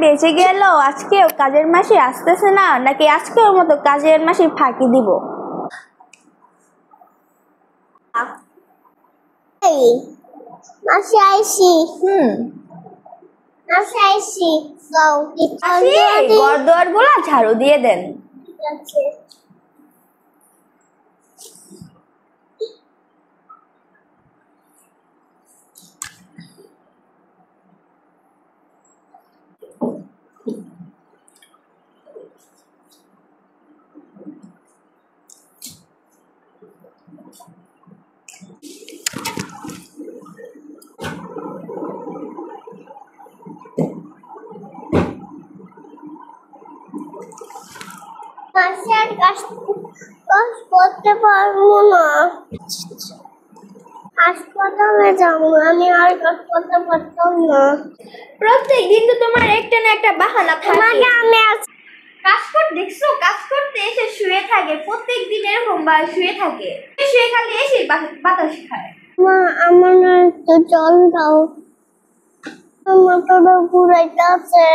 বেঁচে গেল, আজকেও কাজের মাসি আসতেছে না, নাকি আজকের মতো কাজের মাসি ফাঁকি দিব? মাসি আইসি। মাসি আইসি। ঘর দুয়ার গুলা ঝাড়ু দিয়ে দেন। ঠিক আছে। মাসি আর কাজ করতে পারবো না, হাসপাতালে যাবো, আমি আর কাজ করতে পারতাম না। প্রত্যেকদিন তো তোমার একটা না একটা বাহানা থাকে। আমি কাজ করতে দেখছো, কাজ করতে এসে শুয়ে থাকে, প্রত্যেকদিন এরকম শুয়ে থাকে, শুয়ে খালি এসে বাতাস খায়। মা আমার একটু জল দাও, আমার তো ঘুরাইতেছে।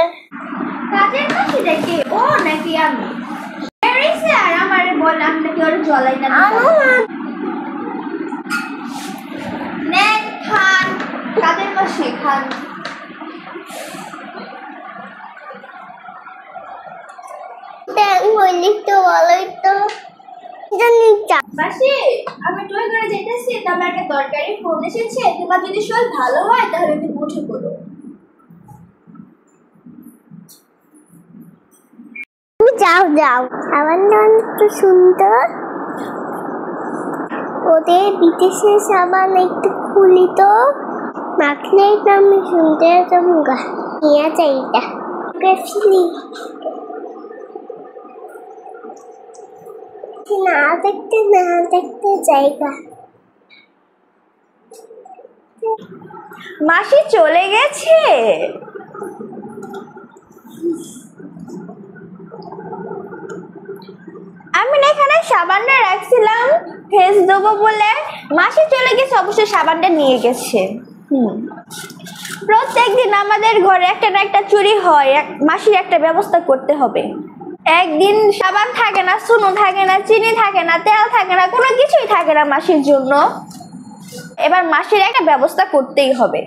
কাজের মাসি দেখে ও নাকি আমি আর আমারে বল আমি নাকি ওর জলাই না। নেন খান, কাজের মাসি খান। মাসি আমি টয় করে যেতেছি, তবে একটা দরকারি ফোন এসেছে, তোমার যদি শরীর ভালো হয় তাহলে তুমি উঠে পড়ো। যাও যাও, আমার নাম একটু সুন্দর, ওদের বিদেশের সাবান একটু খুলি তো, মাখলেই তো আমি সুন্দর জমগা নিয়ে যাইটা গেছিলি না দেখতে জায়গা। মাসি চলে গেছে। আমি না এখানে সাবানটা রাখছিলাম ফেস দেবো বলে, মাসি চলে গেছে, অবশ্যই সাবানটা নিয়ে গেছে। প্রত্যেকদিন আমাদের ঘরে একটা না একটা চুরি হয়, মাসির একটা ব্যবস্থা করতে হবে। একদিন সাবান থাকে না, চুনো থাকে না, চিনি থাকে না, তেল থাকে না, কোনো কিছুই থাকে না মাসির জন্য। এবার মাসির একটা ব্যবস্থা করতেই হবে।